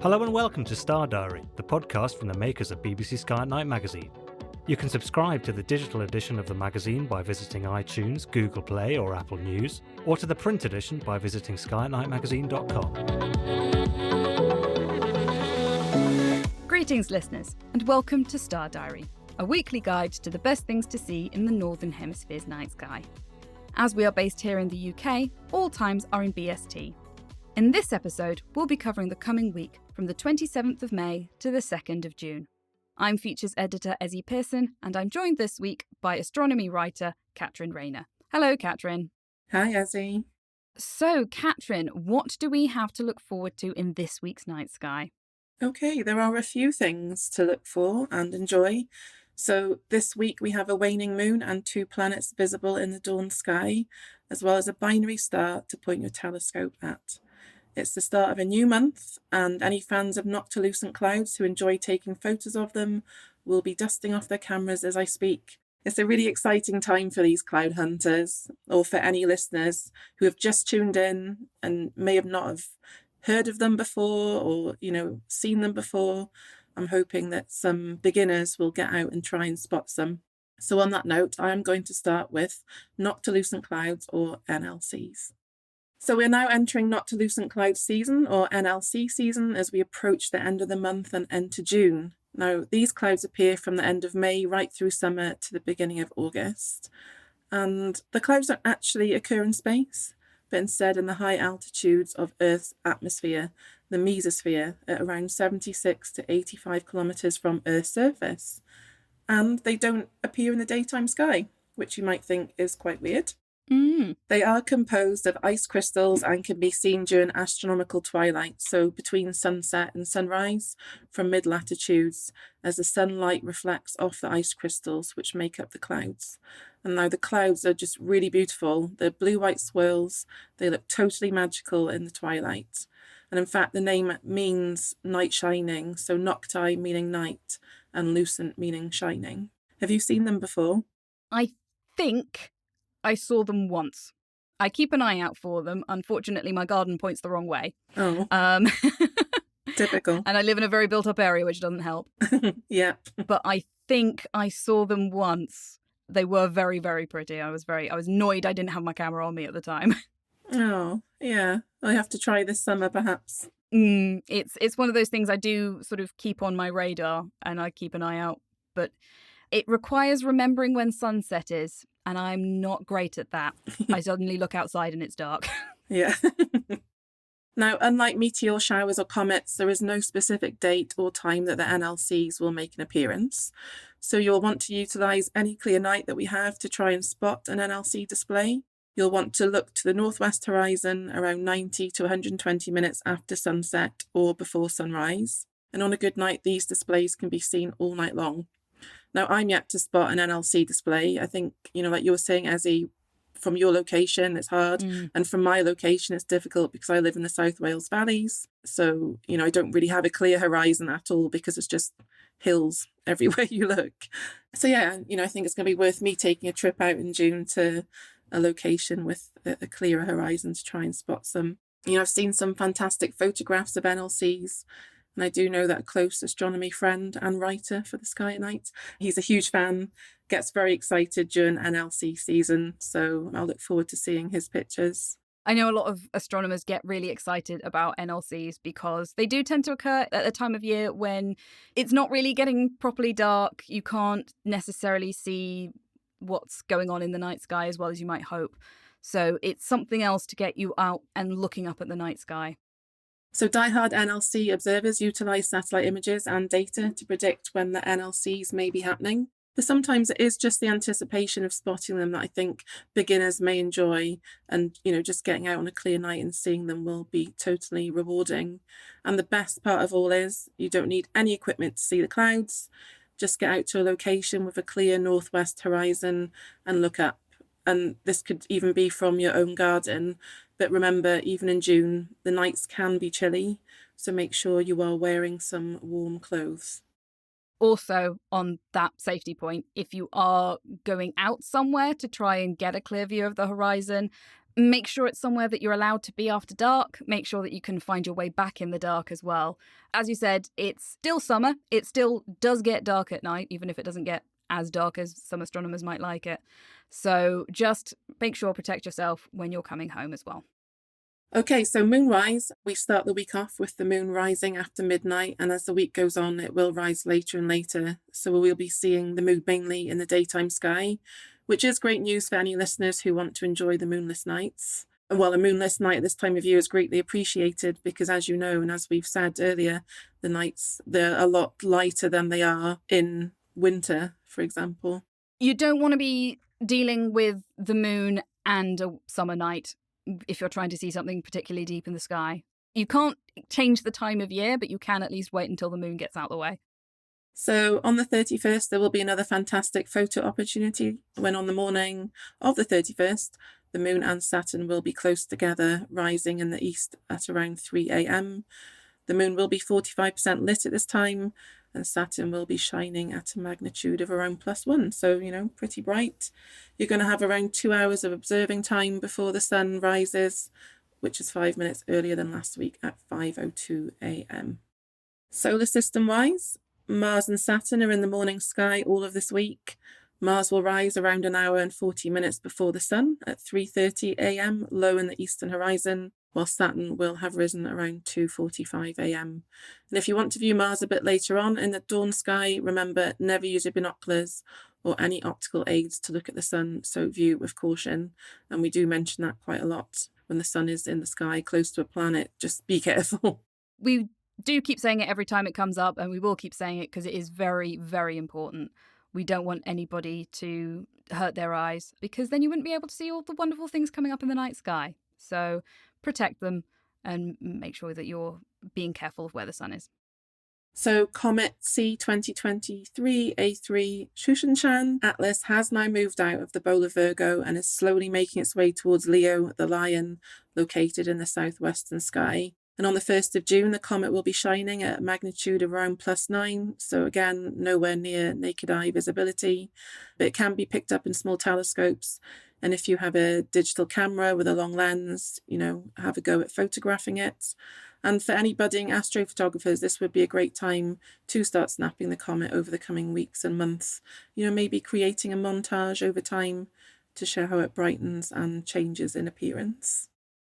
Hello and welcome to Star Diary, the podcast from the makers of BBC Sky at Night magazine. You can subscribe to the digital edition of the magazine by visiting iTunes, Google Play or Apple News, or to the print edition by visiting skyatnightmagazine.com. Greetings listeners, and welcome to Star Diary, a weekly guide to the best things to see in the Northern Hemisphere's night sky. As we are based here in the UK, all times are in BST. In this episode, we'll be covering the coming week from the 27th of May to the 2nd of June. I'm features editor Ezzy Pearson, and I'm joined this week by astronomy writer Katrin Rayner. Hello, Katrin. Hi, Ezzy. So, Katrin, what do we have to look forward to in this week's night sky? Okay, there are a few things to look for and enjoy. So this week we have a waning moon and 2 planets visible in the dawn sky, as well as a binary star to point your telescope at. It's the start of a new month, and any fans of Noctilucent clouds who enjoy taking photos of them will be dusting off their cameras as I speak. It's a really exciting time for these cloud hunters, or for any listeners who have just tuned in and may have not have heard of them before or, seen them before. I'm hoping that some beginners will get out and try and spot some. So on that note, I am going to start with Noctilucent clouds, or NLCs. So we're now entering Noctilucent cloud season, or NLC season, as we approach the end of the month and enter June. Now, these clouds appear from the end of May right through summer to the beginning of August. And the clouds don't actually occur in space, but instead in the high altitudes of Earth's atmosphere, the mesosphere, at around 76 to 85 kilometres from Earth's surface. And they don't appear in the daytime sky, which you might think is quite weird. They are composed of ice crystals and can be seen during astronomical twilight, so between sunset and sunrise from mid-latitudes, as the sunlight reflects off the ice crystals which make up the clouds. And now the clouds are just really beautiful. They're blue-white swirls. They look totally magical in the twilight. And in fact, the name means night shining, so nocti meaning night and lucent meaning shining. Have you seen them before? I think I saw them once. I keep an eye out for them. Unfortunately, my garden points the wrong way. Oh, typical. And I live in a very built-up area, which doesn't help. Yep. But I think I saw them once. They were very, very pretty. I was annoyed I didn't have my camera on me at the time. Oh, yeah. I have to try this summer, perhaps. It's one of those things I do sort of keep on my radar, and I keep an eye out. But it requires remembering when sunset is, and I'm not great at that. I suddenly look outside and it's dark. Yeah. Now, unlike meteor showers or comets, there is no specific date or time that the NLCs will make an appearance. So you'll want to utilise any clear night that we have to try and spot an NLC display. You'll want to look to the northwest horizon around 90 to 120 minutes after sunset or before sunrise. And on a good night, these displays can be seen all night long. Now, I'm yet to spot an NLC display. I think, like you were saying, Ezzy, from your location, it's hard. And from my location, it's difficult because I live in the South Wales valleys. So, I don't really have a clear horizon at all because it's just hills everywhere you look. So, yeah, I think it's going to be worth me taking a trip out in June to a location with a clearer horizon to try and spot some. I've seen some fantastic photographs of NLCs. And I do know that a close astronomy friend and writer for the Sky at Night, he's a huge fan, gets very excited during NLC season. So I'll look forward to seeing his pictures. I know a lot of astronomers get really excited about NLCs because they do tend to occur at a time of year when it's not really getting properly dark. You can't necessarily see what's going on in the night sky as well as you might hope. So it's something else to get you out and looking up at the night sky. So diehard NLC observers utilise satellite images and data to predict when the NLCs may be happening. But sometimes it is just the anticipation of spotting them that I think beginners may enjoy. And, just getting out on a clear night and seeing them will be totally rewarding. And the best part of all is you don't need any equipment to see the clouds. Just get out to a location with a clear northwest horizon and look up. And this could even be from your own garden. But remember, even in June, the nights can be chilly, so make sure you are wearing some warm clothes. Also, on that safety point, if you are going out somewhere to try and get a clear view of the horizon, Make sure it's somewhere that you're allowed to be after dark. Make sure that you can find your way back in the dark as well. As you said, it's still summer. It still does get dark at night, even if it doesn't get as dark as some astronomers might like it. So just make sure protect yourself when you're coming home as well. Okay, so moonrise, we start the week off with the moon rising after midnight, and as the week goes on, it will rise later and later. So we'll be seeing the moon mainly in the daytime sky, which is great news for any listeners who want to enjoy the moonless nights. And while a moonless night at this time of year is greatly appreciated because, as you know, and as we've said earlier, the nights, they're a lot lighter than they are in winter, for example. You don't want to be dealing with the moon and a summer night if you're trying to see something particularly deep in the sky. You can't change the time of year, but you can at least wait until the moon gets out of the way. So on the 31st, there will be another fantastic photo opportunity when on the morning of the 31st, the moon and Saturn will be close together, rising in the east at around 3 a.m. The moon will be 45% lit at this time, and Saturn will be shining at a magnitude of around +1. So, pretty bright. You're going to have around 2 hours of observing time before the sun rises, which is 5 minutes earlier than last week at 5:02 a.m. Solar system-wise, Mars and Saturn are in the morning sky all of this week. Mars will rise around an hour and 40 minutes before the sun at 3:30 a.m, low in the eastern horizon, while Saturn will have risen around 2:45 a.m. And if you want to view Mars a bit later on in the dawn sky, remember, never use your binoculars or any optical aids to look at the sun, so view with caution. And we do mention that quite a lot. When the sun is in the sky close to a planet, just be careful. We do keep saying it every time it comes up, and we will keep saying it because it is very, very important. We don't want anybody to hurt their eyes, because then you wouldn't be able to see all the wonderful things coming up in the night sky. So protect them and make sure that you're being careful of where the sun is. So Comet C 2023 A3 Shushanshan Atlas has now moved out of the bowl of Virgo and is slowly making its way towards Leo, the lion, located in the southwestern sky. And on the 1st of June, the comet will be shining at a magnitude of around +9. So again, nowhere near naked eye visibility, but it can be picked up in small telescopes. And if you have a digital camera with a long lens, have a go at photographing it. And for any budding astrophotographers, this would be a great time to start snapping the comet over the coming weeks and months. Maybe creating a montage over time to show how it brightens and changes in appearance.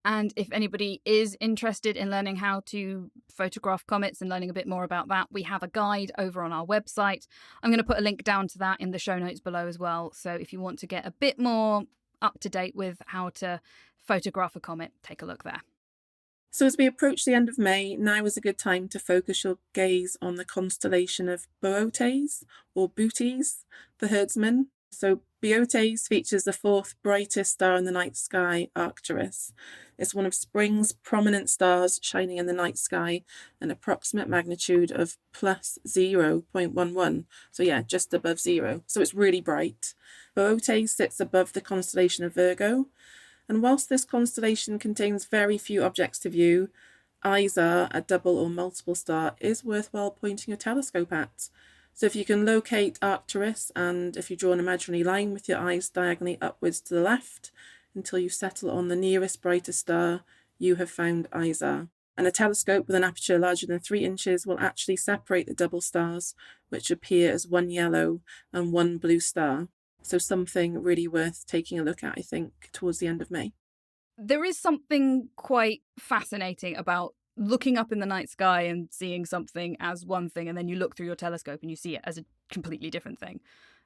And if anybody is interested in learning how to photograph comets and learning a bit more about that, we have a guide over on our website. I'm going to put a link down to that in the show notes below as well. So if you want to get a bit more up to date with how to photograph a comet, take a look there. So as we approach the end of May, now is a good time to focus your gaze on the constellation of Boötes, or Bootes, the herdsman. So Boötes features the fourth brightest star in the night sky, Arcturus. It's one of spring's prominent stars shining in the night sky, an approximate magnitude of +0.11. So yeah, just above 0. So it's really bright. Boötes sits above the constellation of Virgo. And whilst this constellation contains very few objects to view, Isar, a double or multiple star, is worthwhile pointing your telescope at. So if you can locate Arcturus, and if you draw an imaginary line with your eyes diagonally upwards to the left until you settle on the nearest brightest star, you have found Isar. And a telescope with an aperture larger than 3 inches will actually separate the double stars, which appear as one yellow and one blue star. So something really worth taking a look at, I think, towards the end of May. There is something quite fascinating about looking up in the night sky and seeing something as one thing, and then you look through your telescope and you see it as a completely different thing.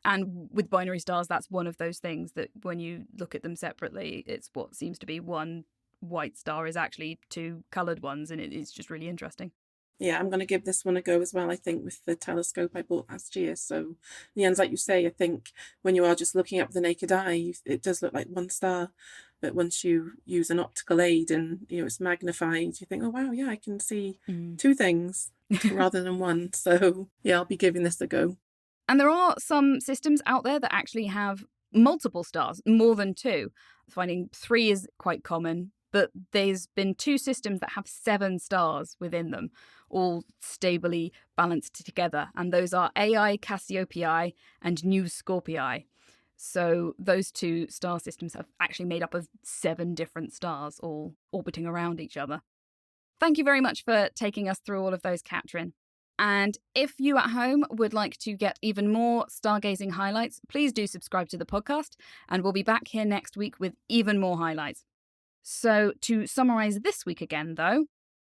And with binary stars, that's one of those things that when you look at them separately, it's what seems to be one white star is actually 2 coloured ones, and it's just really interesting. Yeah, I'm going to give this one a go as well, I think, with the telescope I bought last year. So in the end, like you say, I think when you are just looking up with the naked eye, it does look like one star. But once you use an optical aid and it's magnified, you think, oh, wow, yeah, I can see 2 things rather than one. So yeah, I'll be giving this a go. And there are some systems out there that actually have multiple stars, more than 2. Finding 3 is quite common, but there's been 2 systems that have 7 stars within them, all stably balanced together. And those are AI Cassiopeae and Nu Scorpii. So those two star systems have actually made up of 7 different stars all orbiting around each other. Thank you very much for taking us through all of those, Katrin. And if you at home would like to get even more stargazing highlights, please do subscribe to the podcast, and we'll be back here next week with even more highlights. So to summarise this week again, though,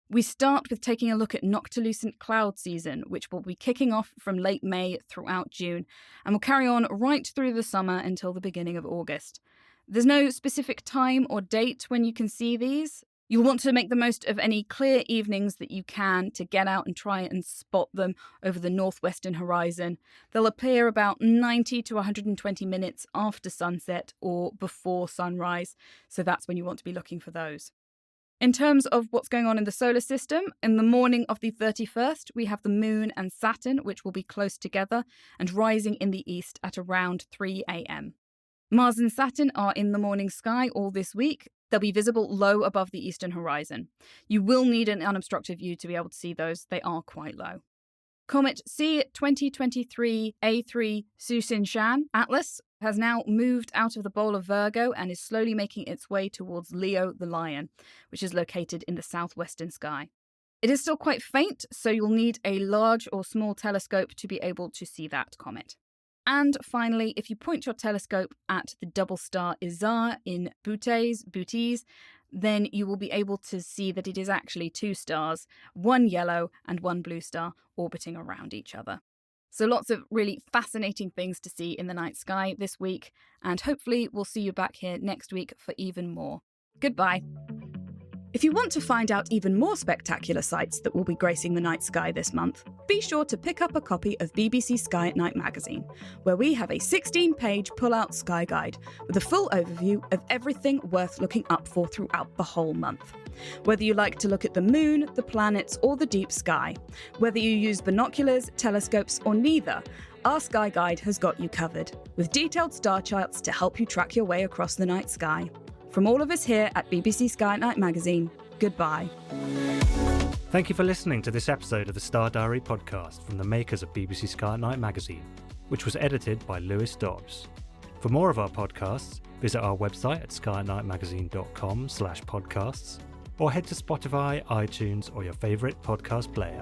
we start with taking a look at Noctilucent cloud season, which will be kicking off from late May throughout June, and will carry on right through the summer until the beginning of August. There's no specific time or date when you can see these. You'll want to make the most of any clear evenings that you can to get out and try and spot them over the northwestern horizon. They'll appear about 90 to 120 minutes after sunset or before sunrise, so that's when you want to be looking for those. In terms of what's going on in the solar system, in the morning of the 31st, we have the Moon and Saturn, which will be close together and rising in the east at around 3 a.m. Mars and Saturn are in the morning sky all this week. They'll be visible low above the eastern horizon. You will need an unobstructed view to be able to see those. They are quite low. Comet C 2023 A3 Susin-Shan Atlas has now moved out of the bowl of Virgo and is slowly making its way towards Leo the Lion, which is located in the southwestern sky. It is still quite faint, so you'll need a large or small telescope to be able to see that comet. And finally, if you point your telescope at the double star Isar in Bootes, then you will be able to see that it is actually 2 stars, 1 yellow and 1 blue star, orbiting around each other. So lots of really fascinating things to see in the night sky this week, and hopefully we'll see you back here next week for even more. Goodbye. If you want to find out even more spectacular sights that will be gracing the night sky this month, be sure to pick up a copy of BBC Sky at Night magazine, where we have a 16-page pull-out sky guide with a full overview of everything worth looking up for throughout the whole month. Whether you like to look at the moon, the planets, or the deep sky, whether you use binoculars, telescopes, or neither, our sky guide has got you covered, with detailed star charts to help you track your way across the night sky. From all of us here at BBC Sky at Night magazine, goodbye. Thank you for listening to this episode of the Star Diary podcast from the makers of BBC Sky at Night magazine, which was edited by Lewis Dobbs. For more of our podcasts, visit our website at skyatnightmagazine.com/podcasts or head to Spotify, iTunes, or your favourite podcast player.